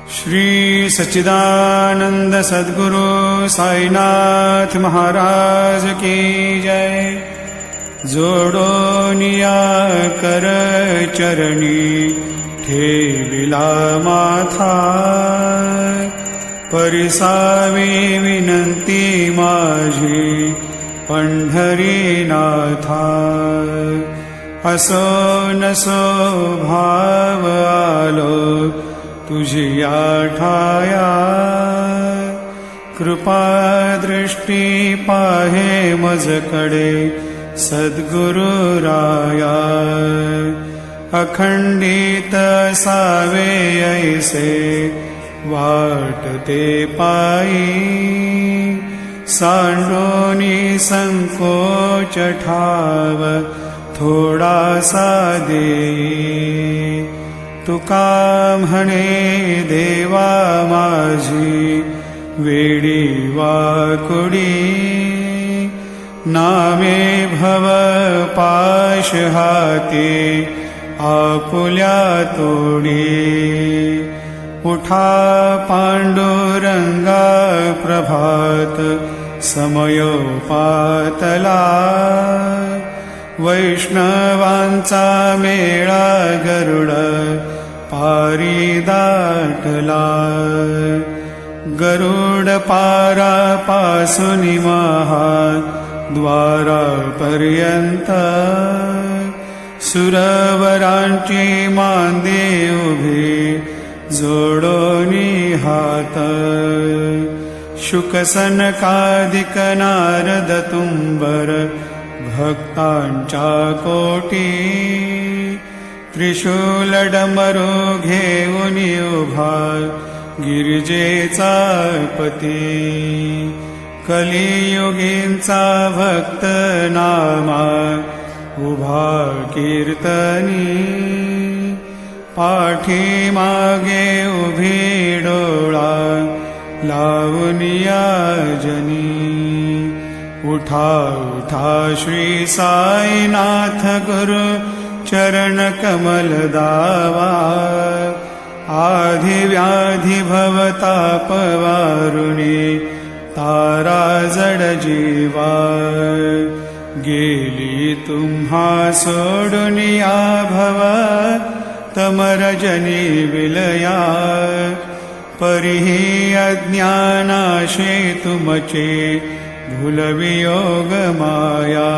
श्री सच्चिदानंद सद्गुरु साईनाथ महाराज की जय। जोडोनिया कर चरणी ठेविला माथा, परिसावी विनंती माझी पंढरीनाथा। असो नसो भाव आलो तुझी आठाया, कृपा दृष्टी पाहे मजकडे सद्गुरु राया। अखंडित सावे ऐसे वाटते पायी, सांडोनी संकोच ठाव थोडासा देई। तुका म्हणे देवा माझी वेडी वाकुडी, नामे भव पाश हाती आपुल्या तोडी। उठा पांडुरंगा प्रभात समयोपातला, वैष्णवांचा मेळा गरुड पारी दाटला। गरुड पारापासून महाद्वारापर्यंत, सुरवरांची मांदे उभी जोडोनी हात। शुकसनकादिक नारद तुंबर भक्तांच्या कोटी, त्रिशूल डमरू घेऊन उभा गिरिजेचा पती। कलियुगींचा भक्त नामा उभा कीर्तनी, पाठी मागे उभी डोळा लावूनिया जनी। उठा उठा श्री साईनाथ गुरु चरण कमल दावा, आधी व्याधी भवताप वारुणी तारा जड जीवा। गेली तुम्हा सोडुनिया भव तमरजनी विलया, परिही अज्ञानाशे तुमचे भूलवियोग माया।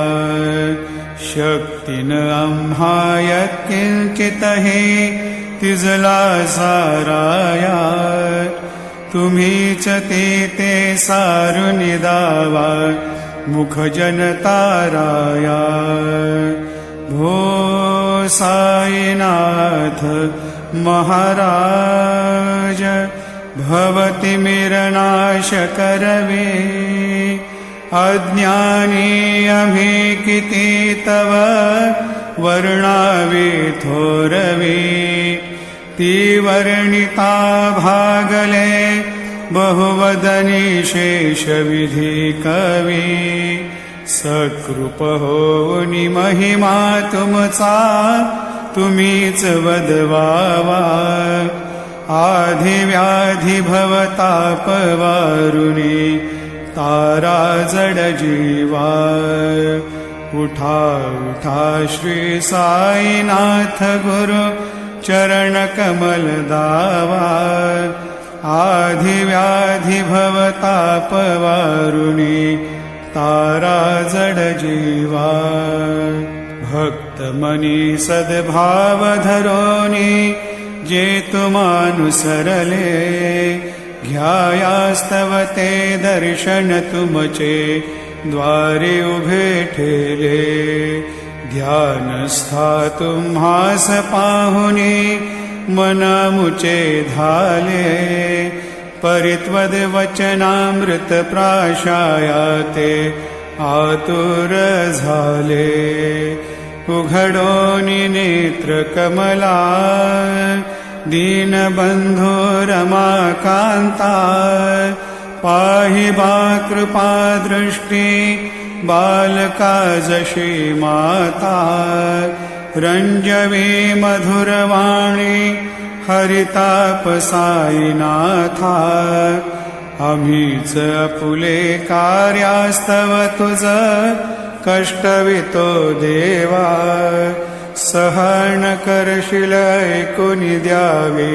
शक्तीन आम्हा यत्किंचित हे तिजला साराया, तुम्हीच ते सारुनि दावा मुख जनताराया। भो साईनाथ महाराज, भवति मिरनाश करवे। अज्ञानी अभी किती तव वर्णावे थोरवे, ती वर्णिता भागले बहुवदनी शेषविधी कवी। सकृप होनी महिमा तुमचा तुम्हीच वदवावा, आधी व्याधी भवताप वारुणी तारा जड जीवा। उठा उठा श्री साईनाथ गुरु चरण कमल दावा, आधी व्याधी भवताप वारुणी तारा जड जीवा। भक्त मनी सद्भाव धरोनी जे तुमानुसरले, घ्यायास्तव ते दर्शन तुमचे द्वारे उभे ठेले। ध्यानस्था तुम्हास पाहुनी मन मुचे धाले, परित्वद वचनामृत प्राशायाते आतुर झाले। उघडोनी नेत्र कमला दीनबंधो रमाकांता, पाहि बा कृपा दृष्टी बालका जशी माता। रंजवी मधुरवाणी हरिताप साईनाथा आम्हीच अपुले कार्यास्तव तुझ कष्टवितो देवा सहन करशील ऐकुनी द्यावे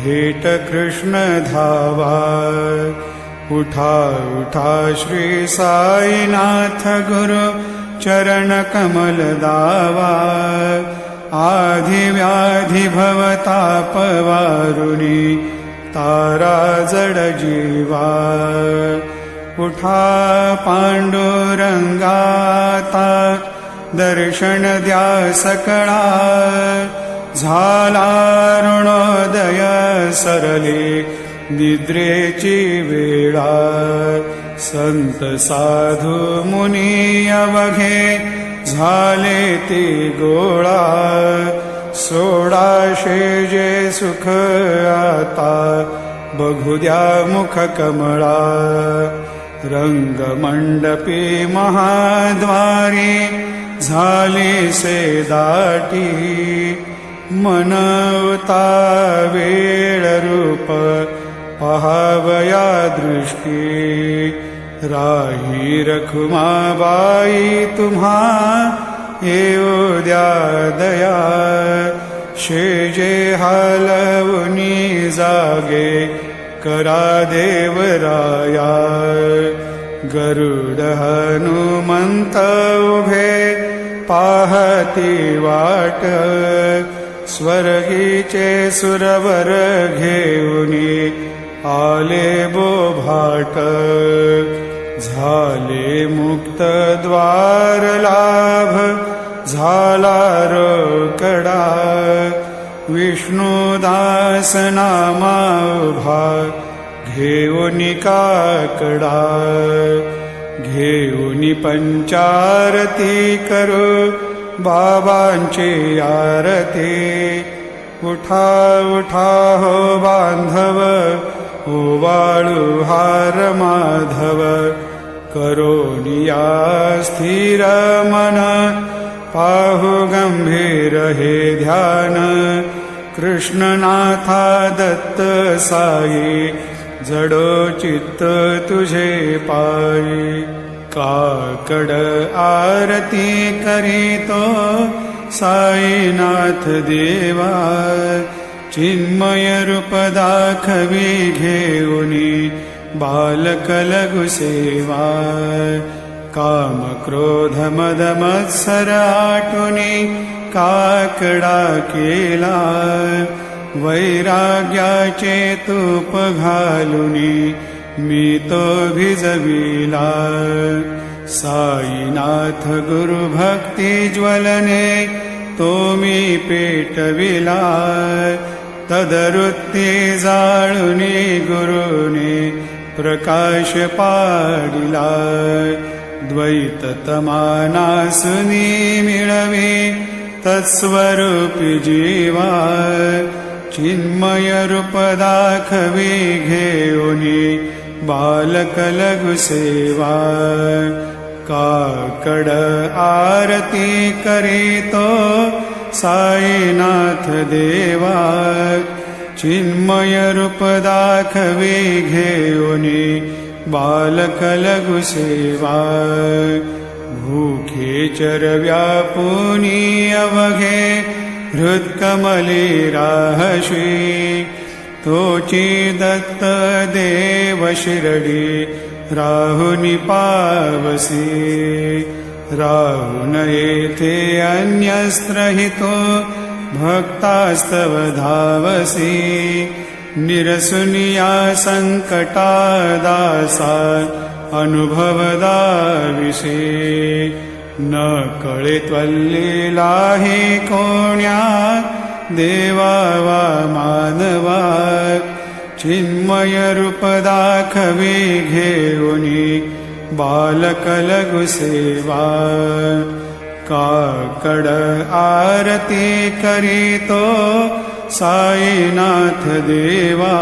भेट कृष्ण धावा उठा उठा श्री साईनाथ गुरु चरण कमल दावा आधी व्याधी भवताप वारुणी तारा जड जीवा उठा पांडुरंगाता दर्शन द्या सकळा झाला ऋणोदय सरले निद्रेची वेळा संत साधू मुनी अवघे झाले ती गोळा सोडाशे जे सुख आता बघू द्या मुख कमळा रंगमंडपी महाद्वारी झाली से दाटी मनवता वेळ रूप पहावया दृष्टी राही रखुमाबाई तुम्हा येऊ द्या दया शेजे हालवनी जागे करा देवराया गरुड हनुमंत उभे पाहती वाट स्वर्गीचे सुरवर घेऊनी आले बोभाट झाले मुक्त द्वार लाभ झाला रोकडा विष्णुदास नामा उभा घेऊनी काकडा घेऊनी पंचारती करू बाबांची आरती उठा उठा हो बांधव ओवाळू हार माधव करोनिया स्थिर मन पाहु गंभीर हे ध्यान कृष्णनाथा दत्त साई जडो चित्त तुझे पायी काकड आरती करीतो साईनाथ देवा चिन्मय रूप दाखवी घेऊनी बालक लघु सेवा काम क्रोध मद मत्सर आटुनी काकडा केला वैराग्याचे तूप घालुनी मी तो भिजविला साईनाथ गुरु भक्ती ज्वलने तो मी पेटविला तदरुत्ती जाळुनी गुरुने प्रकाश पाडिला द्वैत तमानासुनी मिळवे तत्स्वरूपी जीवा चिन्मय रूप दाखवी घेऊनी बालक लघु सेवा काकड आरती करीतो साईनाथ देवा चिन्मय रूप दाखवी घेऊनी बालक लघु सेवा भूखे चरव्यापुनी अवघे हृत्कमली राहशी तोची दत्त देव शिरडी राहुनी पावसी राहुन येथे अन्यस्त्रहितो भक्तास्तव धावसी निरसुनिया संकटादासा अनुभव दाविसे न कळे त्वल्लीला हे कोण्या देवा वा मानवा चिन्मय रूप दाखवी घेऊनी बालक लघु सेवा काकड आरती करीतो साईनाथ देवा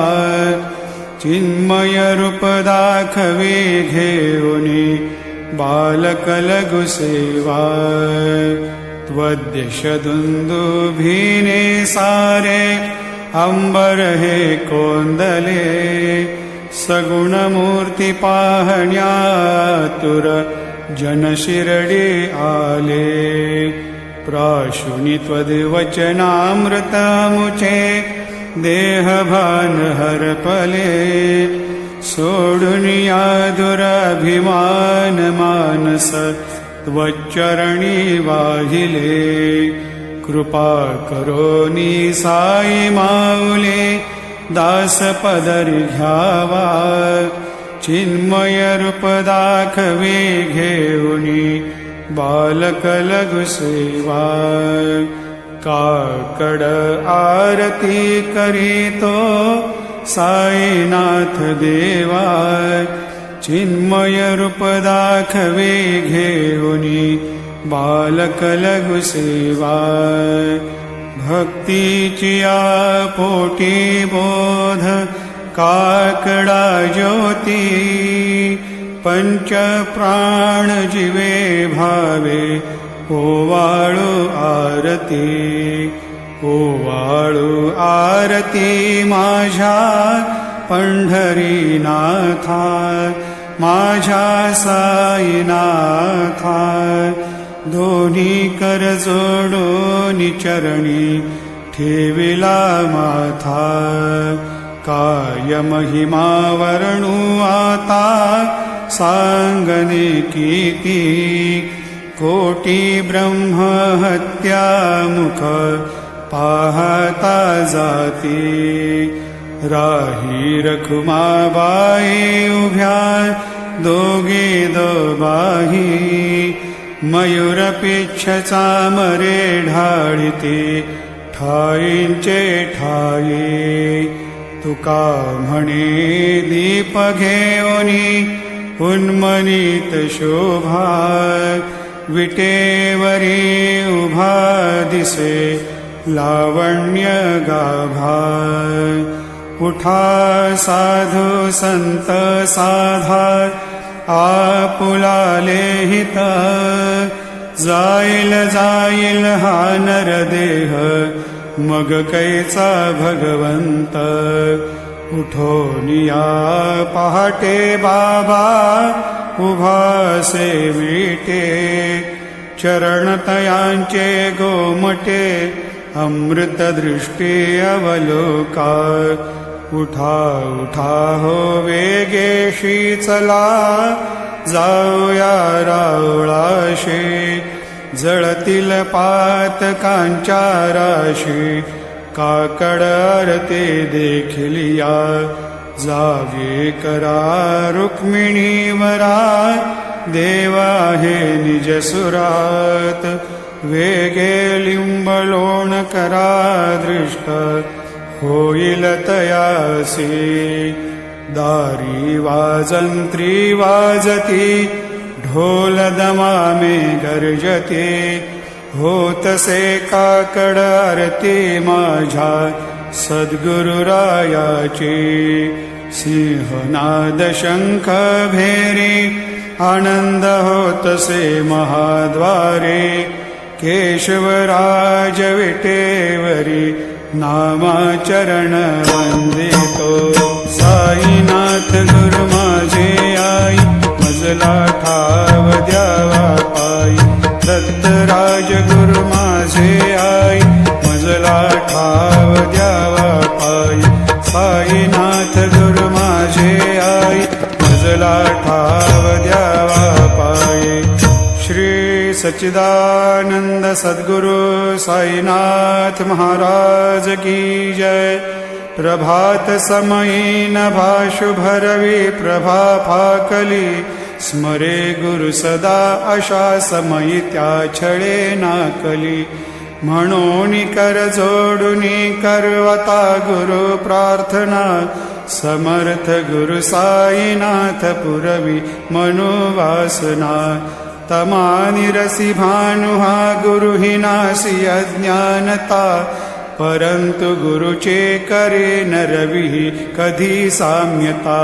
चिन्मय रूप दाखवी घेऊनी बालक लघु सेवा त्वद्यश दुंदुभिने सारे अंबर हे कोंदले सगुणमूर्ती पाहण्यातुर जनशिरडी आले प्राशुनी त्वद्वचनामृतमुचे देहभान हरपले सोडून या दुराभिमान मानस त्वच्चरणी वाहिले कृपा करोनी साई माऊले दास पदरी घ्यावा चिन्मय रूप दाखवे घेऊनी बालक लघु सेवा काकड आरती करीतो साईनाथ देवा चिन्मय रूप दाखवे घेऊनी बालक लघु सेवा भक्तीची पोटी बोध काकडा ज्योती पंच प्राण जीवे भावे ओवाळू आरती ओवाळू आरती माझ्या पंढरीनाथा माझ्या साईनाथा दोन्ही कर जोडून चरणी ठेविला माथा काय महिमा वर्णू आता सांगणे किती कोटी ब्रह्म हत्या मुख पाहता जाती राही रखुमाबाई उभ्या दोघे दोबाही मयूरपिच्छचा मरे ढाळीते ठाईंचे ठाई तुका म्हणे दीप घेऊनी उन्मनीत शोभा विटेवरी उभा दिसे लावण्य गाभा उठा साधू संत साधा आपुलाले हित जाईल जाईल हा नरदेह मग कैचा भगवंत उठोनिया पहाटे बाबा उभा सेविटे चरणतयांचे गोमटे अमृत दृष्टी अवलोका उठा उठा हो वेगेशी चला जाऊया रावळाशी जळतील पातकांच्या राशी काकड आरती देखिलिया जावे करा रुक्मिणीवरा देवा हे निजसुरात वेगे लिंबलोण करा दृष्ट होईल तयासी दारी वाजंत्री वाजती ढोल दमामे गर्जते होतसे काकड आरती माझ्या सद्गुरुरायाची सिंहनाद शंख भेरी आनंद होतसे महाद्वारे केशवराज विटेवरी नामाचरण वंदितो साईनाथ गुरु माझे आई मजला ठाव द्यावा पायी दत्तराज गुरु माझे आई मजला ठाव द्यावा पायी साईनाथ गुरु माझे आई मजला ठाव द्यावा पायी श्री सच्चिदानंद सद्गुरु साईनाथ महाराज की जय प्रभात समयी नभा शुभरवी प्रभा फाकली स्मरे गुरु सदा अशा समयी त्या छळे नाकली म्हणून कर जोडुनी करवता गुरु प्रार्थना समर्थ गुरु साईनाथ पुरवी मनोवासना तमानिरसी भानुहा गुरुहि नासी अज्ञानता परंतु गुरुचे करे नरवी कधी साम्यता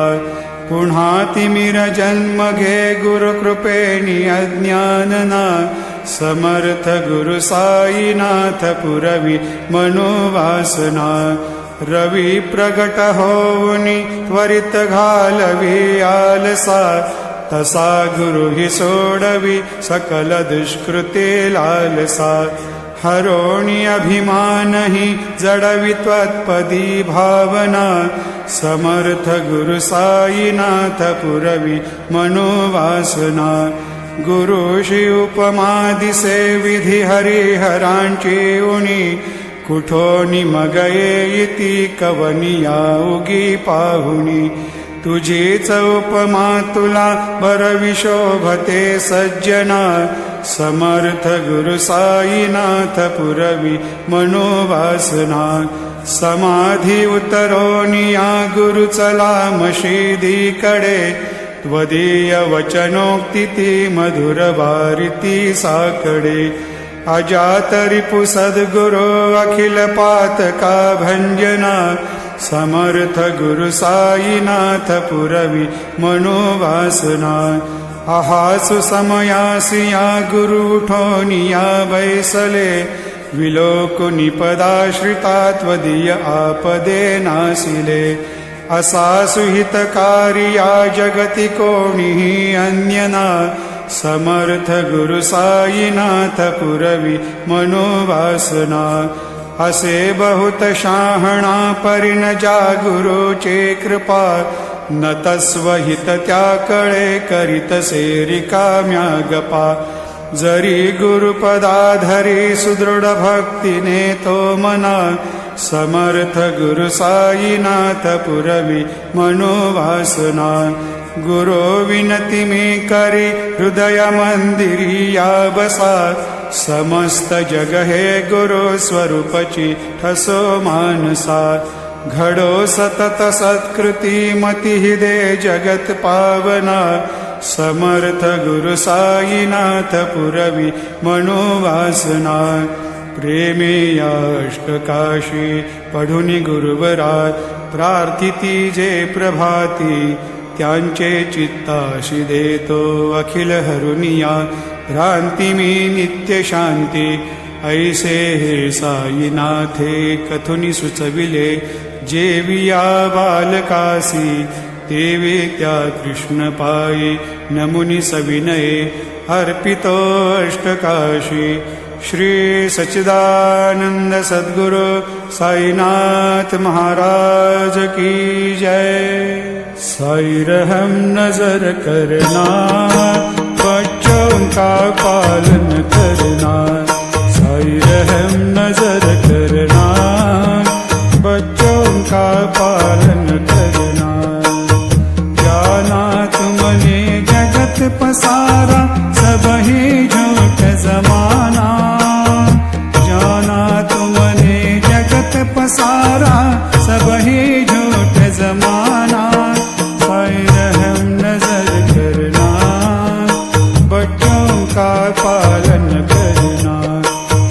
पुन्हा तिमिर जन्म घे गुरु कृपेनी अज्ञानना समर्थ गुरु साईनाथ पुरवी मनोवासना रवी प्रगट होऊनी त्वरित घालवी आलसा तसा गुरु हि सोडवी सकल दुष्कृते लालसा हरोणी अभिमानहि जडवि त्वत्पदी भावना समर्थ गुरु साईनाथ पुरवी मनोवासना गुरुषि उपमा दिसे विधी हरिहरांची उणी कुठो निमगये इति कवनिया उगी पाहुणी तुझीच उपमा तुला बरविशोभते सज्जना समर्थ गुरु साईनाथ पुरवी मनोवासना समाधी उतरोनिया गुरु चला मशिदीकडे त्वदीय वचनोक्ती ती मधुर वारिती साकडे अजात रिपु सद्गुरो अखिल पातका भंजना समर्थ गुरु साईनाथ पुरवी मनोवासना आहासु समयासिया गुरु उठोनिया बैसले विलोकुनि पदाश्रिता त्वदीय आपदे नासिले असा सुहितकारिया जगति कोणीही अन्यना समर्थ गुरु साईनाथ पुरवी मनोवासना असे बहुत शहाणा परिण जा गुरुचे कृपा न तस्वहित त्या कळे करीतसे रिकाम्या गपा जरी गुरुपदाधरी सुदृढ भक्तीने तो मना समर्थ गुरु साईनाथ पुरवी मनोवासना गुरो विनती मी करी हृदय मंदिरी या बसा समस्त जग हे गुरु स्वरूपची ठसो मानसा घडो सतत सत्कृती मती दे जगत पावना समर्थ गुरु साईनाथ पुरवी मनोवासना प्रेमे अष्टकाशी पढुनी गुरुवरा प्रार्थिती जे प्रभाती त्यांचे चित्ताशी देतो अखिल हरुनिया भ्रांती मी नित्य शांती ऐसे हे साईनाथे कथुनी सुचविले जेविया बालकासी देवे त्या कृष्ण पायी नमुनी सविनये अर्पितो अष्टकाशी श्री सच्चिदानंद सद्गुरु साईनाथ महाराज की जय। साई रहम नजर करना बच्चों का पालन करना साई रहम नजर करना बच्चों का पालन करना जाना तुमने जगत पसारा सब ही झूठ जमाना जाना तुमने जगत पसारा सब ही झूठ जमाना साई रहम नजर करना बच्चों का पालन करना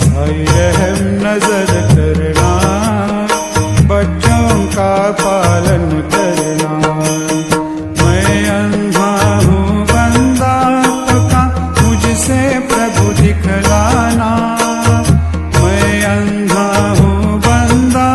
साई रहम नजर करना बच्चों का पालन करना मैं अंधा हूँ बंदा का मुझसे प्रभु दिखलाना मैं अंधा हूँ बंदा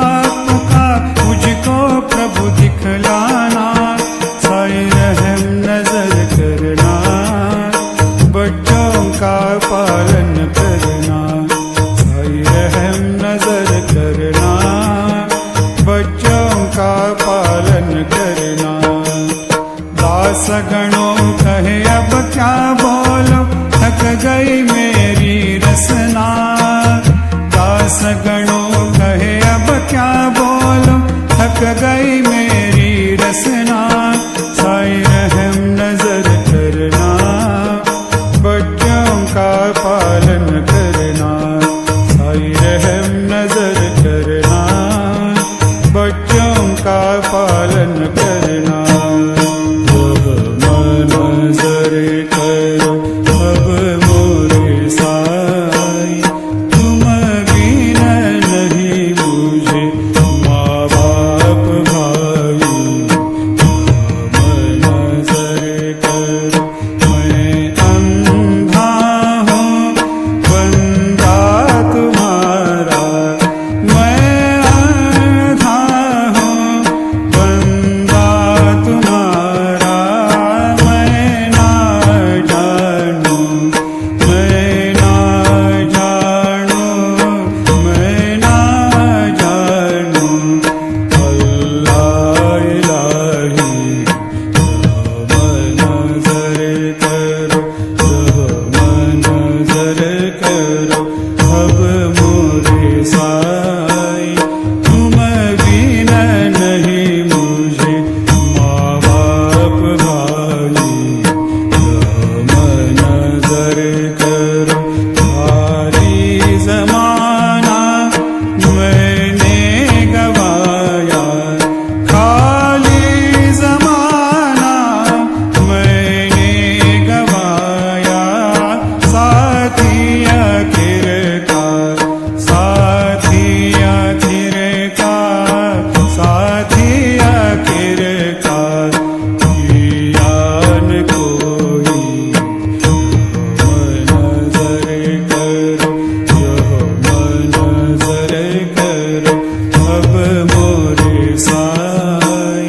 अब मोरे साई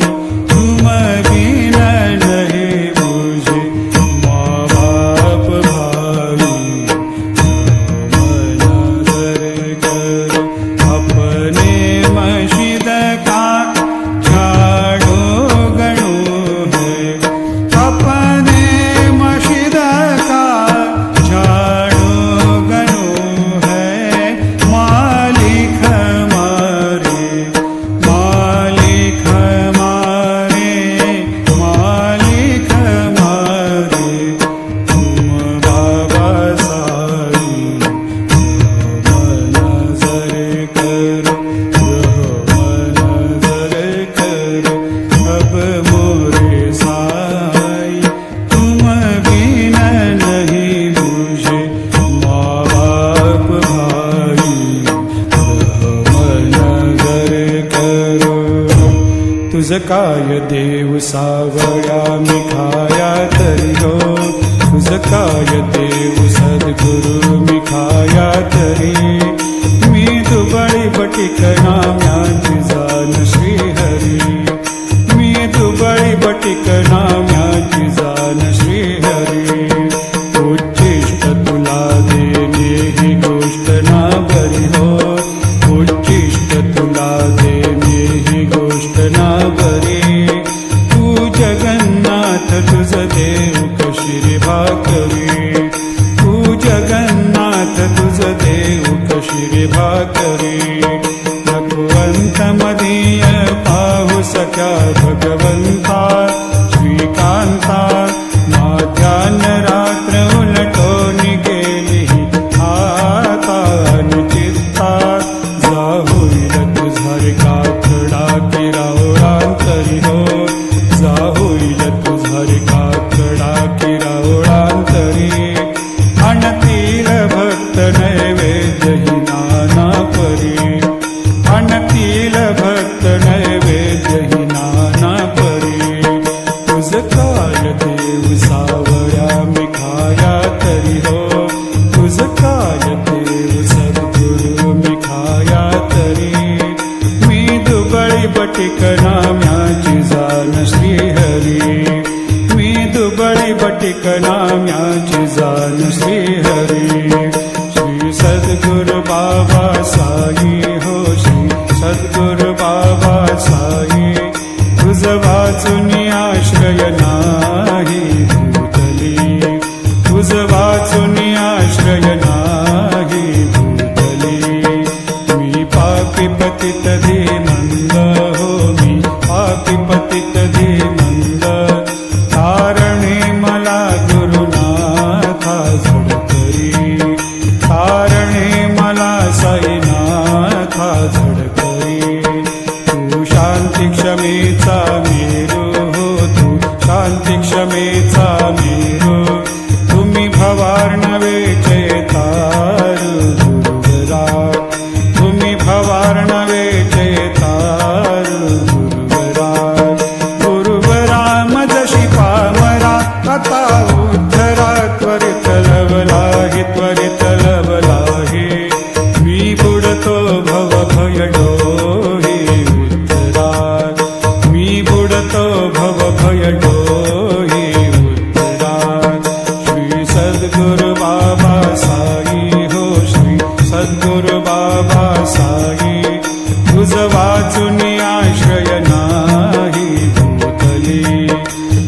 तुम बिना नहीं मुझे माँ बाप भाई नजर करो अपने मस्जिद का झाड़ू गणू है अपने मस्जिद का झाड़ू गणू है मालिक हमारे मालिक हमारे मालिक हमारे तुम बाबा साई नजर करो नजर करो अब मोरे साई तुम बिना नहीं मुझे माँ बाप भाई नजर करो तुझ काय देव सावळा मी खाया तरी हो तुझ काय देव सद्गुरु मी खाया तरी मी दुबळी बटीक नाम्याची जाण श्रीहरी मी दुबळी बटीक नाम्याची जाण श्रीहरी उच्चिष्ट तुला देणे ही गोष्ट ना बरी हो उच्चिष्ट तुला देणे ही गोष्ट ना बरी तू जगन्नाथ तुझ देव कशी रे भाकरी तू जगन्नाथ तुझ देव कशी रे भाकरी भगवंत मदीय पाहू सख्या भगवंता श्रीकांता माध्यान रात्र उलटून गेली आता निचित्ता जा होईल तुझा रे काकडा की रावळांतरी हो जा होईल तुझा रे काकडा की रावळांतरी आणतील भक्त नैवेद्य ही नाना परी आणतील भक्त नैवेद्य ही नाना परी तुझ काय देव सावळ्या मी खाया तरी हो तुझ काय देव सद्गुरु मी खाया तरी मी दुबळी बटीक नाम्याची जाण श्रीहरी मी दुबळी बटीक नाम्याची जाण श्रीहरी श्री सद्गुरु बाबा साई हो श्री सद्गुरु बाबा साई तुझ वाचून आश्रय नाही भूतली तुझ वाचून आश्रय नाही भूतली मी पापी पतित धीमंद हो मी पापी पतित धीमंद तारणे मला गुरुनाथा झडकरी तारणे मला साईनाथा झडकरी तू शांती क्षमेचा मेरू हो तू शांती क्षमेचा मेरू तुम्ही भवार्णवेचे तारू गुरुवरा तुम्ही भवार्णवेचे तारू गुरुवरा गुरुवरा मजशी पामरा आता उद्धरा त्वरित लवलाही त्वरित लवलाही मी बुडतो भव भय डोही उद्धरा मी बुडतो भव भय डोही उद्धरा श्री सद्गुरु बाबा साई हो श्री सद्गुरु बाबा साई तुझ वाचून आश्रय नाही भूतली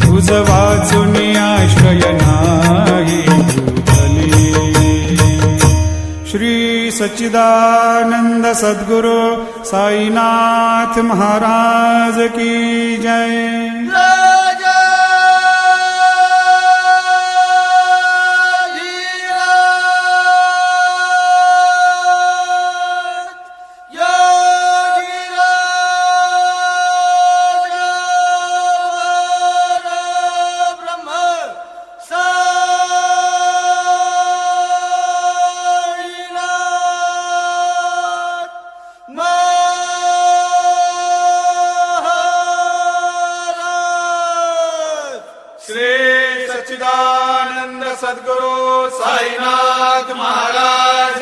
तुझ वाचून आश्रय नाही भूतली श्री सच्चिदानंद सद्गुरु साईनाथ महाराज की जय श्री सच्चिदानंद सद्गुरु साईनाथ महाराज